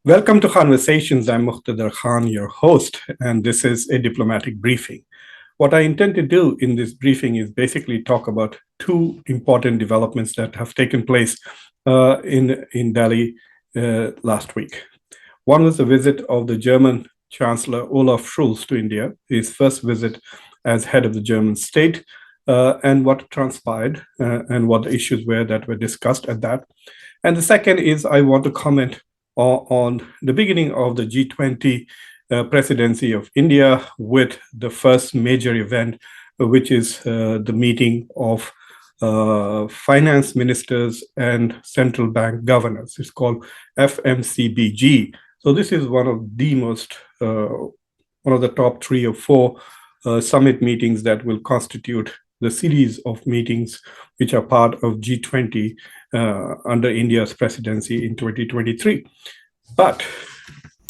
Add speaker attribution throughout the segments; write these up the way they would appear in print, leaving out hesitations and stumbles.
Speaker 1: Welcome to Khanversations. I'm Muqtedar Khan, your host, and this is a diplomatic briefing. What I intend to do in this briefing is basically talk about two important developments that have taken place in Delhi last week. One was the visit of the German Chancellor Olaf Scholz to India, his first visit as head of the German state, and what transpired and what the issues were that were discussed at that. And the second is I want to comment on the beginning of the G20 presidency of India with the first major event, which is the meeting of finance ministers and central bank governors. It's called FMCBG. So this is one of the top 3 or 4 summit meetings that will constitute the series of meetings which are part of G20 under India's presidency in 2023. But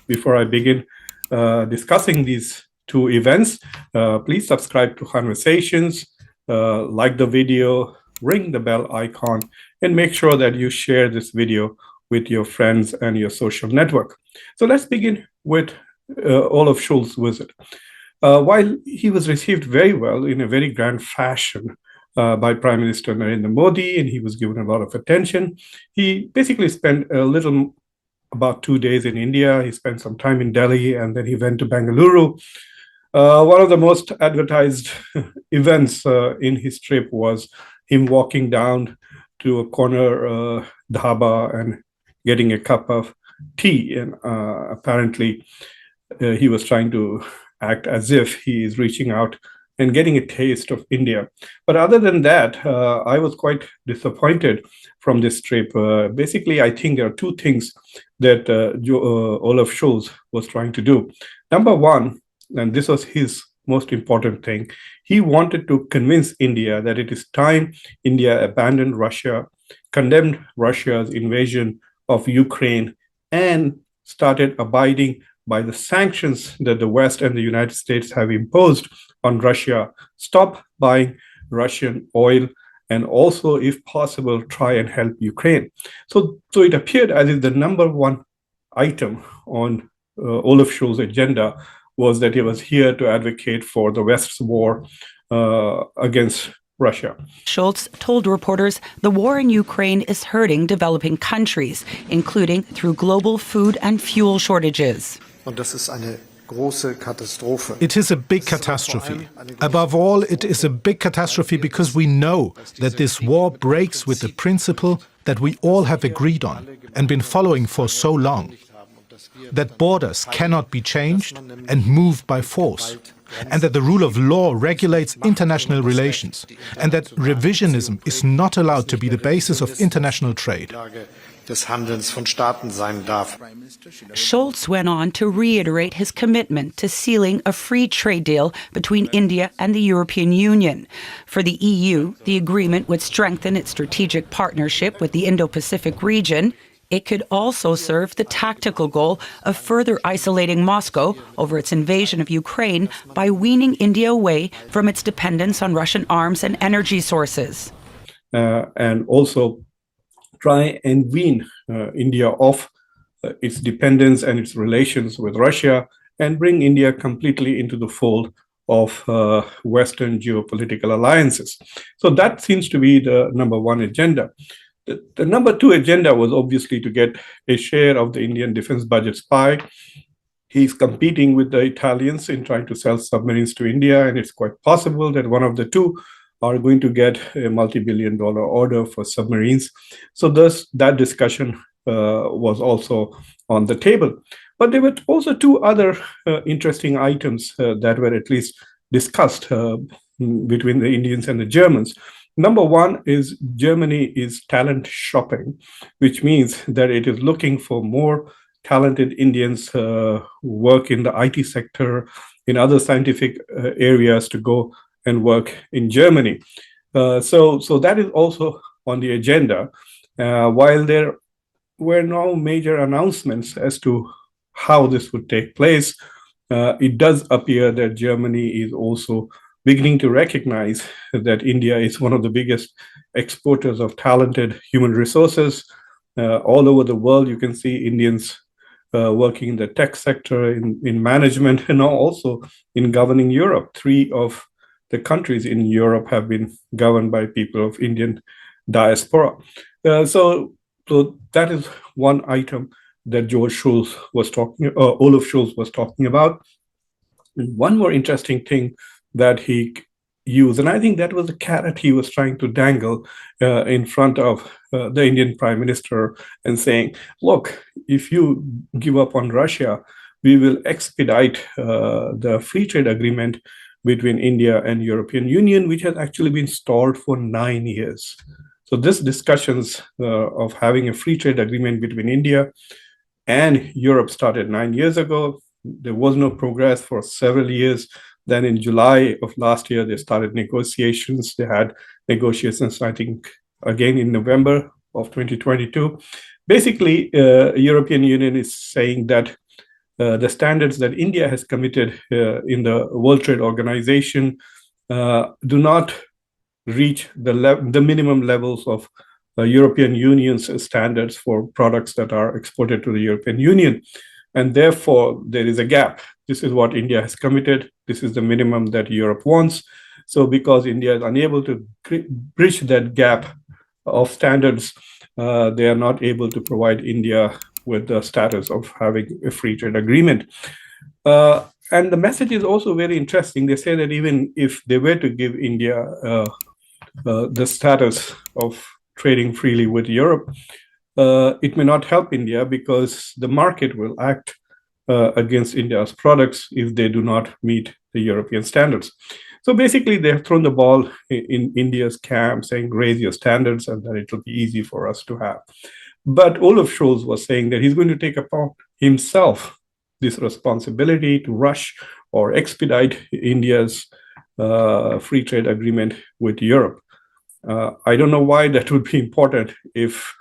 Speaker 1: before I begin discussing these two events, please subscribe to Khanversations, like the video, ring the bell icon, and make sure that you share this video with your friends and your social network. So let's begin with Olaf Scholz's visit. While he was received very well in a very grand fashion by Prime Minister Narendra Modi, and he was given a lot of attention, he basically spent about 2 days in India. He spent some time in Delhi, and then he went to Bengaluru. One of the most advertised events in his trip was him walking down to a corner dhaba and getting a cup of tea. And apparently, he was trying to act as if he is reaching out and getting a taste of India. But other than that, I was quite disappointed from this trip. Basically, I think there are two things that Olaf Scholz was trying to do. Number one, and this was his most important thing, he wanted to convince India that it is time India abandoned Russia, condemned Russia's invasion of Ukraine, and started abiding by the sanctions that the West and the United States have imposed on Russia. Stop buying Russian oil, and also, if possible, try and help Ukraine. So it appeared as if the number one item on Olaf Scholz's agenda was that he was here to advocate for the West's war against Russia.
Speaker 2: Scholz told reporters the war in Ukraine is hurting developing countries, including through global food and fuel shortages.
Speaker 3: It is a big catastrophe. Above all, it is a big catastrophe because we know that this war breaks with the principle that we all have agreed on and been following for so long. That borders cannot be changed and moved by force, and that the rule of law regulates international relations, and that revisionism is not allowed to be the basis of international trade.
Speaker 2: Scholz went on to reiterate his commitment to sealing a free trade deal between India and the European Union. For the EU, the agreement would strengthen its strategic partnership with the Indo-Pacific region. It could also serve the tactical goal of further isolating Moscow over its invasion of Ukraine by weaning India away from its dependence on Russian arms and energy sources.
Speaker 1: And also try and wean India off its dependence and its relations with Russia and bring India completely into the fold of Western geopolitical alliances. So that seems to be the number one agenda. The number two agenda was obviously to get a share of the Indian defense budget's pie. He's competing with the Italians in trying to sell submarines to India, and it's quite possible that one of the two are going to get a multi-billion-dollar order for submarines. So thus, that discussion was also on the table. But there were also two other interesting items that were at least discussed between the Indians and the Germans. Number one is Germany is talent shopping, which means that it is looking for more talented Indians who work in the IT sector, in other scientific areas to go and work in Germany. So that is also on the agenda. While there were no major announcements as to how this would take place, it does appear that Germany is also beginning to recognize that India is one of the biggest exporters of talented human resources. All over the world, you can see Indians working in the tech sector, in management, and now also in governing Europe. 3 of the countries in Europe have been governed by people of Indian diaspora. So that is one item that Olaf Scholz was talking about. And one more interesting thing that he used, and I think that was the carrot he was trying to dangle in front of the Indian Prime Minister, and saying, look, if you give up on Russia, we will expedite the free trade agreement between India and European Union, which has actually been stalled for 9 years. So this discussions of having a free trade agreement between India and Europe started 9 years ago. There was no progress for several years. Then in July of last year, they started negotiations. They had negotiations, I think, again in November of 2022. Basically, European Union is saying that the standards that India has committed in the World Trade Organization do not reach the minimum levels of European Union's standards for products that are exported to the European Union. And therefore, there is a gap. This is what India has committed. This is the minimum that Europe wants. So because India is unable to bridge that gap of standards, they are not able to provide India with the status of having a free trade agreement. And the message is also very interesting. They say that even if they were to give India the status of trading freely with Europe, it may not help India, because the market will act against India's products if they do not meet the European standards. So basically, they have thrown the ball in India's camp, saying, raise your standards and then it will be easy for us to have. But Olaf Scholz was saying that he's going to take upon himself this responsibility to rush or expedite India's free trade agreement with Europe. I don't know why that would be important if,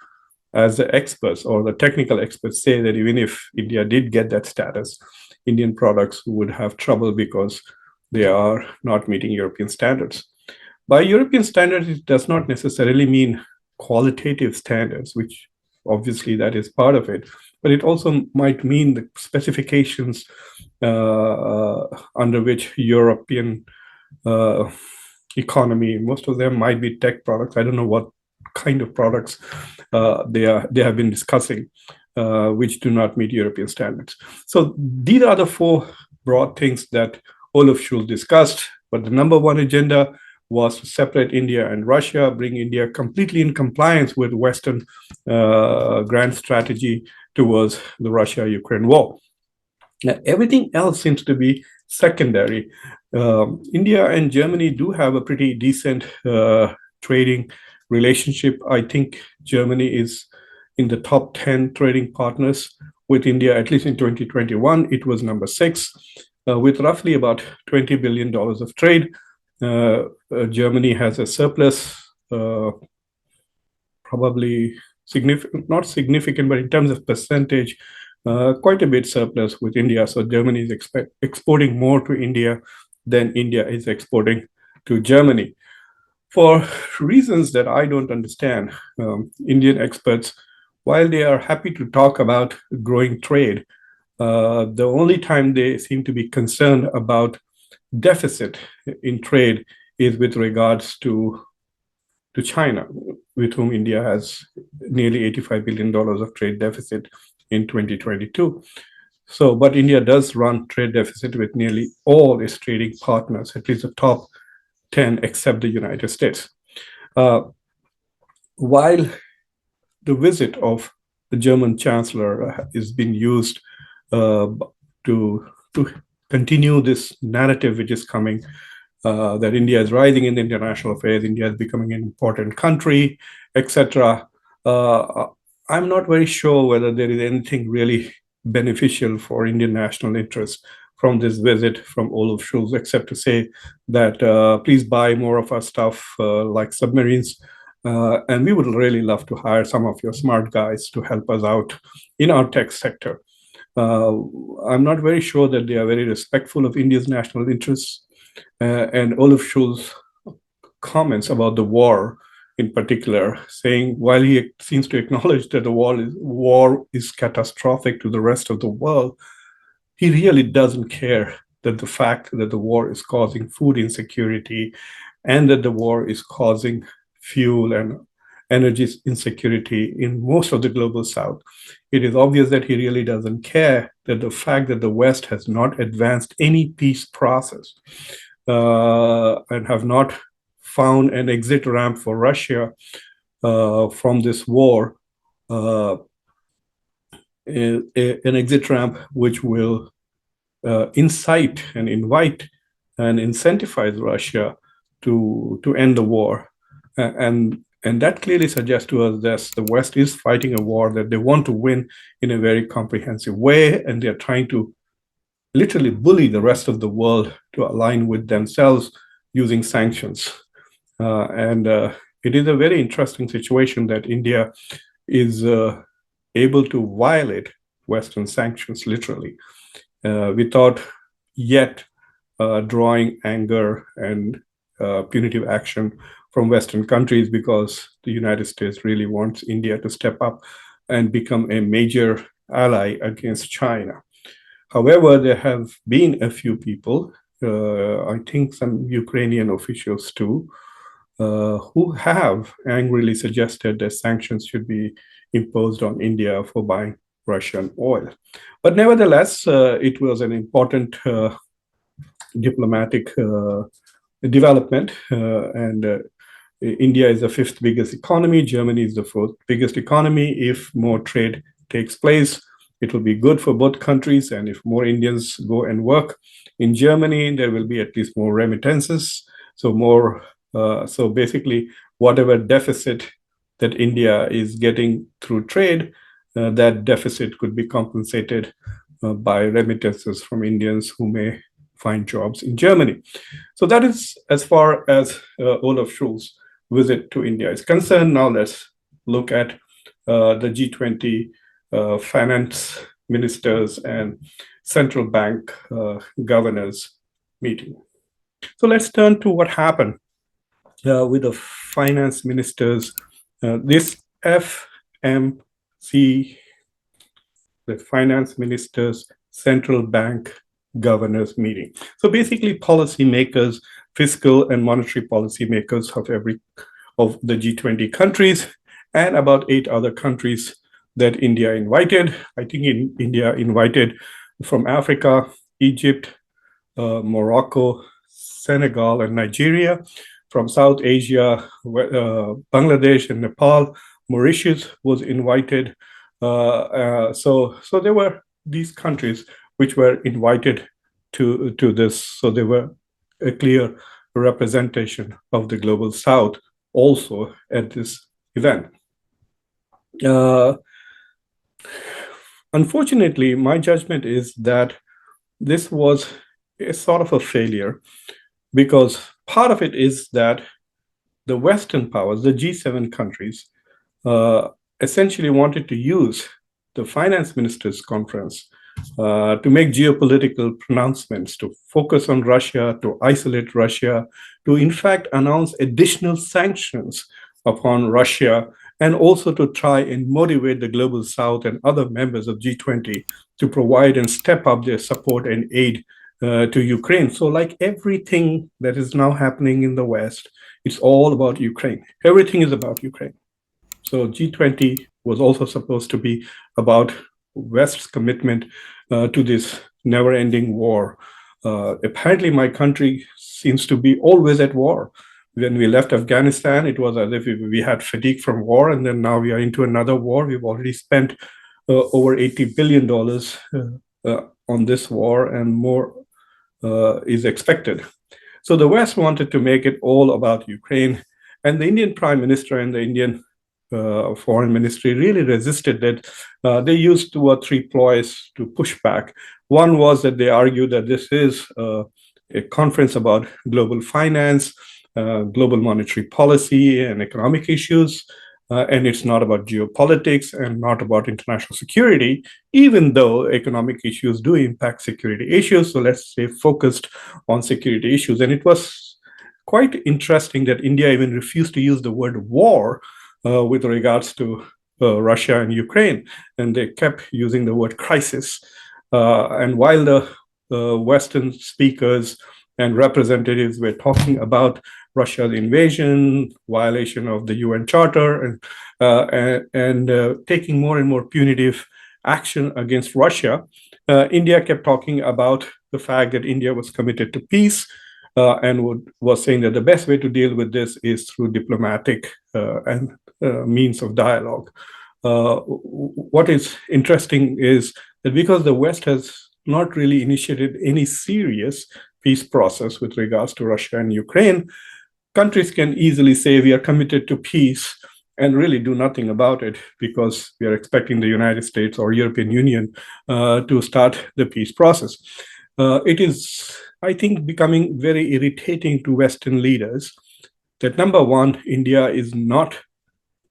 Speaker 1: as the experts or the technical experts say, that even if India did get that status, Indian products would have trouble because they are not meeting European standards. By European standards, it does not necessarily mean qualitative standards, which obviously that is part of it, but it also might mean the specifications under which European economy, most of them might be tech products. I don't know what kind of products they have been discussing, which do not meet European standards. So these are the 4 broad things that Olaf Scholz discussed. But the number one agenda was to separate India and Russia, bring India completely in compliance with Western grand strategy towards the Russia-Ukraine war. Now, everything else seems to be secondary. India and Germany do have a pretty decent trading relationship. I think Germany is in the top 10 trading partners with India, at least in 2021. It was number 6, with roughly about $20 billion of trade. Germany has a surplus, probably not significant, but in terms of percentage, quite a bit surplus with India. So Germany is exporting more to India than India is exporting to Germany. For reasons that I don't understand, Indian experts, while they are happy to talk about growing trade, the only time they seem to be concerned about deficit in trade is with regards to China, with whom India has nearly $85 billion of trade deficit in 2022. So, but India does run trade deficit with nearly all its trading partners, at least the top 10, except the United States. While the visit of the German Chancellor is being used to continue this narrative which is coming, that India is rising in international affairs, India is becoming an important country, etc. I'm not very sure whether there is anything really beneficial for Indian national interest from this visit from Olaf Scholz, except to say that please buy more of our stuff like submarines. And we would really love to hire some of your smart guys to help us out in our tech sector. I'm not very sure that they are very respectful of India's national interests. And Olaf Scholz comments about the war in particular, saying while he seems to acknowledge that the war is catastrophic to the rest of the world, he really doesn't care that the fact that the war is causing food insecurity and that the war is causing fuel and energy insecurity in most of the global south. It is obvious that he really doesn't care that the fact that the West has not advanced any peace process and have not found an exit ramp for Russia from this war, an exit ramp which will incite and invite and incentivize Russia to end the war. And that clearly suggests to us that the West is fighting a war that they want to win in a very comprehensive way, and they're trying to literally bully the rest of the world to align with themselves using sanctions. And it is a very interesting situation that India is able to violate Western sanctions literally without yet drawing anger and punitive action from Western countries, because the United States really wants India to step up and become a major ally against China. However, there have been a few people, I think some Ukrainian officials too, who have angrily suggested that sanctions should be imposed on India for buying Russian oil. But nevertheless, it was an important diplomatic development, and India is the fifth biggest economy. Germany is the fourth biggest economy. If more trade takes place, it will be good for both countries. And if more Indians go and work in Germany, there will be at least more remittances. So basically, whatever deficit that India is getting through trade, that deficit could be compensated by remittances from Indians who may find jobs in Germany. So that is as far as Olaf Scholz' visit to India is concerned. Now let's look at the G20 finance ministers and central bank governors meeting. So let's turn to what happened with the finance ministers. This FMC, the finance ministers central bank governors meeting. So basically policymakers, fiscal and monetary policymakers of the G20 countries and about 8 other countries that India invited. I think India invited from Africa, Egypt, Morocco, Senegal, and Nigeria. From South Asia, Bangladesh and Nepal, Mauritius was invited. So there were these countries which were invited to this. So they were a clear representation of the global South also at this event. Unfortunately, my judgment is that this was a sort of a failure, because part of it is that the Western powers, the G7 countries, essentially wanted to use the finance ministers' conference to make geopolitical pronouncements, to focus on Russia, to isolate Russia, to in fact announce additional sanctions upon Russia, and also to try and motivate the global South and other members of G20 to provide and step up their support and aid to Ukraine. So like everything that is now happening in the West, it's all about Ukraine. Everything is about Ukraine. So G20 was also supposed to be about West's commitment to this never-ending war. Apparently, my country seems to be always at war. When we left Afghanistan, it was as if we had fatigue from war, and then now we are into another war. We've already spent over $80 billion on this war, and more is expected. So the West wanted to make it all about Ukraine, and the Indian Prime Minister and the Indian Foreign Ministry really resisted that. They used 2 or 3 ploys to push back. One was that they argued that this is a conference about global finance, global monetary policy and economic issues, and it's not about geopolitics and not about international security, even though economic issues do impact security issues. So let's stay focused on security issues. And it was quite interesting that India even refused to use the word war with regards to Russia and Ukraine, and they kept using the word crisis. And while the Western speakers and representatives were talking about Russia's invasion, violation of the UN Charter, and taking more and more punitive action against Russia, India kept talking about the fact that India was committed to peace, and was saying that the best way to deal with this is through diplomatic and means of dialogue. What is interesting is that because the West has not really initiated any serious peace process with regards to Russia and Ukraine, countries can easily say we are committed to peace and really do nothing about it because we are expecting the United States or European Union to start the peace process. It is, I think, becoming very irritating to Western leaders that, number one, India is not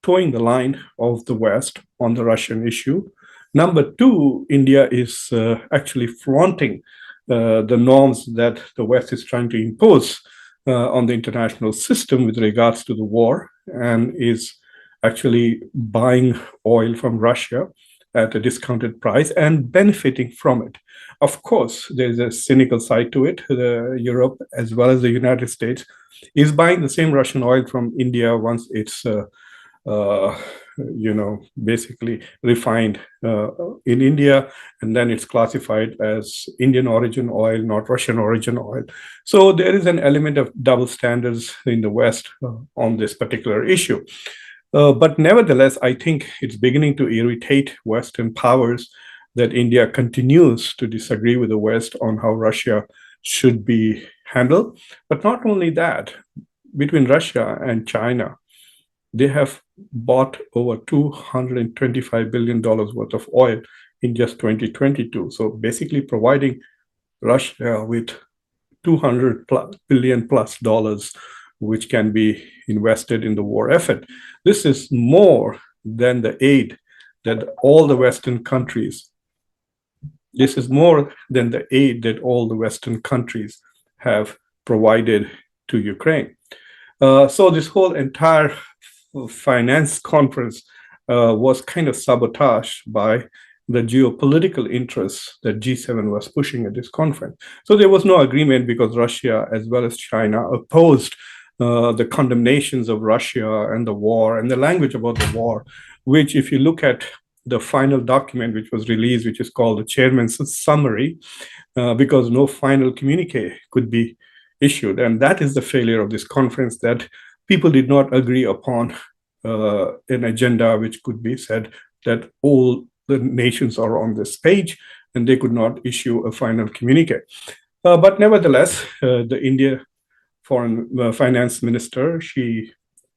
Speaker 1: towing the line of the West on the Russian issue. Number two, India is actually flaunting the norms that the West is trying to impose on the international system with regards to the war, and is actually buying oil from Russia at a discounted price and benefiting from it. Of course, there's a cynical side to it. Europe, as well as the United States, is buying the same Russian oil from India once it's basically refined in India, and then it's classified as Indian origin oil, not Russian origin oil. So there is an element of double standards in the West on this particular issue. But nevertheless, I think it's beginning to irritate Western powers that India continues to disagree with the West on how Russia should be handled. But not only that, between Russia and China, they have bought over $225 billion worth of oil in just 2022. So basically providing Russia with $200 billion plus dollars, which can be invested in the war effort. This is more than the aid that all the Western countries, have provided to Ukraine. So this whole entire finance conference was kind of sabotaged by the geopolitical interests that G7 was pushing at this conference. So there was no agreement because Russia as well as China opposed the condemnations of Russia and the war and the language about the war, which if you look at the final document which was released, which is called the chairman's summary, because no final communique could be issued. And that is the failure of this conference, that people did not agree upon an agenda which could be said that all the nations are on this page, and they could not issue a final communique. But nevertheless, the India foreign finance minister, she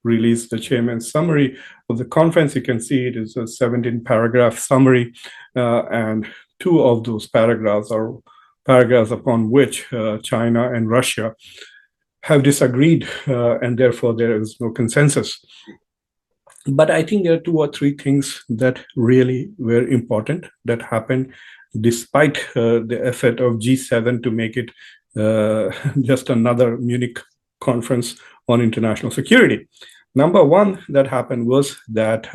Speaker 1: released the chairman's summary of the conference. You can see it is a 17-paragraph summary, and two of those paragraphs are paragraphs upon which China and Russia have disagreed, and therefore there is no consensus. But I think there are two or three things that really were important that happened despite the effort of G7 to make it just another Munich conference on international security. Number one that happened was that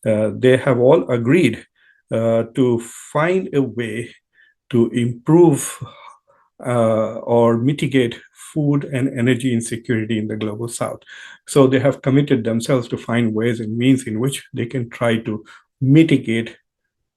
Speaker 1: they have all agreed to find a way to improve or mitigate food and energy insecurity in the global south. So they have committed themselves to find ways and means in which they can try to mitigate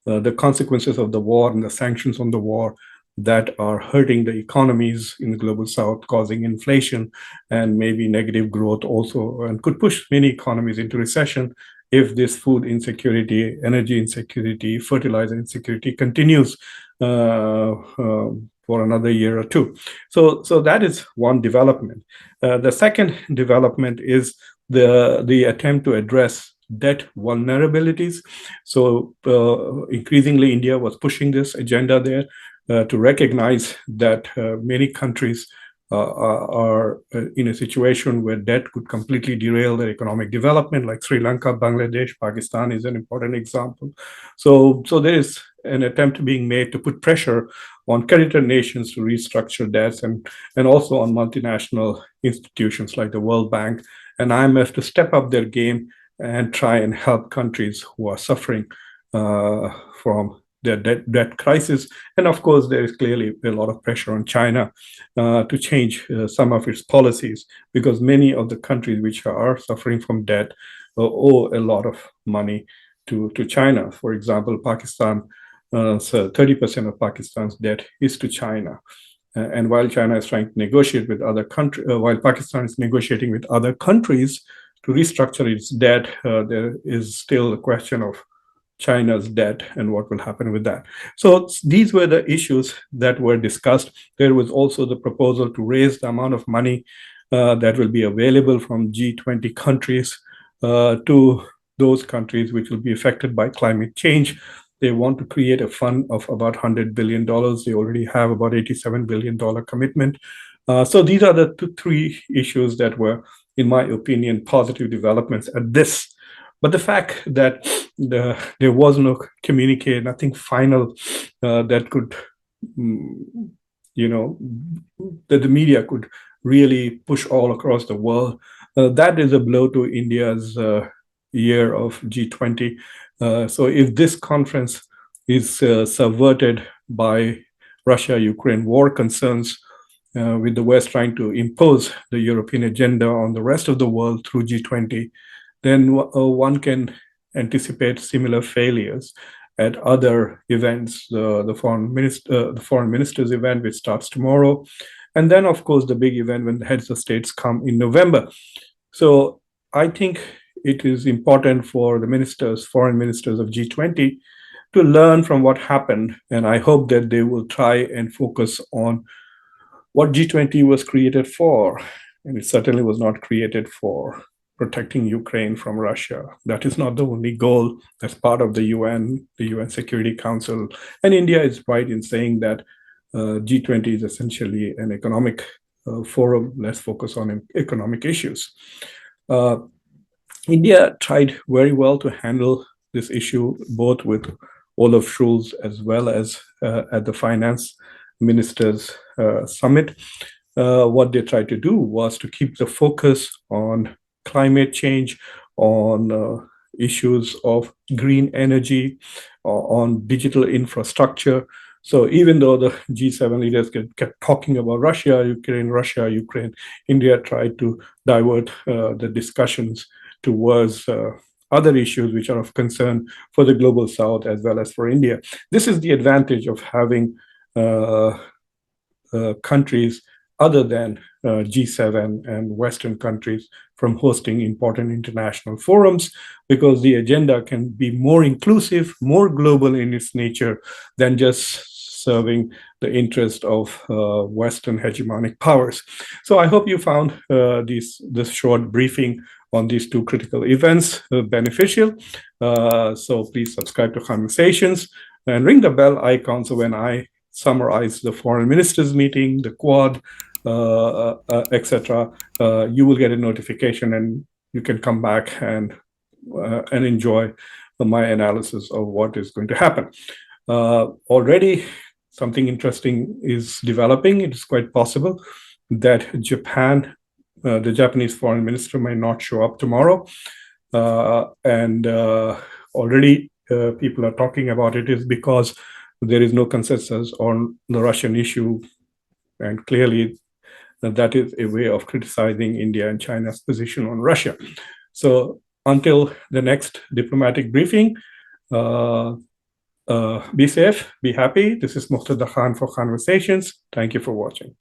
Speaker 1: the consequences of the war and the sanctions on the war that are hurting the economies in the global south, causing inflation and maybe negative growth also, and could push many economies into recession if this food insecurity, energy insecurity, fertilizer insecurity continues for another year or two. So that is one development. The second development is the attempt to address debt vulnerabilities. So increasingly, India was pushing this agenda there to recognize that many countries are in a situation where debt could completely derail their economic development, like Sri Lanka, Bangladesh, Pakistan is an important example. So there is an attempt being made to put pressure on creditor nations to restructure debts, and also on multinational institutions like the World Bank and IMF to step up their game and try and help countries who are suffering from their debt crisis. And of course, there is clearly a lot of pressure on China to change some of its policies, because many of the countries which are suffering from debt owe a lot of money to China. For example, Pakistan, so 30% of Pakistan's debt is to China. And while China is trying to negotiate with other countries, while Pakistan is negotiating with other countries to restructure its debt, there is still a question of China's debt and what will happen with that. So these were the issues that were discussed. There was also the proposal to raise the amount of money that will be available from G20 countries to those countries which will be affected by climate change. They want to create a fund of about $100 billion. They already have about $87 billion commitment. So these are the three issues that were, in my opinion, positive developments at this. But the fact that there was no communique, nothing final that could, that the media could really push all across the world, that is a blow to India's year of G20. So if this conference is subverted by Russia-Ukraine war concerns, with the West trying to impose the European agenda on the rest of the world through G20, then one can anticipate similar failures at other events, the foreign ministers event, which starts tomorrow, and then, of course, the big event when the heads of states come in November. So I think it is important for the foreign ministers of G20 to learn from what happened, and I hope that they will try and focus on what G20 was created for, and it certainly was not created for protecting Ukraine from Russia. That is not the only goal. That's part of the UN Security Council. And India is right in saying that G20 is essentially an economic forum. Let's focus on economic issues. India tried very well to handle this issue, both with Olaf Scholz as well as at the finance ministers summit. What they tried to do was to keep the focus on climate change, on issues of green energy, on digital infrastructure. So even though the G7 leaders kept talking about Russia, Ukraine, India tried to divert the discussions towards other issues which are of concern for the global South as well as for India. This is the advantage of having countries other than G7 and Western countries from hosting important international forums, because the agenda can be more inclusive, more global in its nature than just serving the interest of Western hegemonic powers. So I hope you found this short briefing on these two critical events beneficial. So please subscribe to Khanversations and ring the bell icon, so when I summarize the foreign ministers meeting, the Quad, etc., you will get a notification, and you can come back and enjoy my analysis of what is going to happen. Already, something interesting is developing. It is quite possible that Japan, the Japanese foreign minister, may not show up tomorrow, and already people are talking about it is because there is no consensus on the Russian issue, and clearly that is a way of criticizing India and China's position on Russia. So until the next diplomatic briefing, be safe, be happy. This is Muqtedar Khan for Khanversations. Thank you for watching.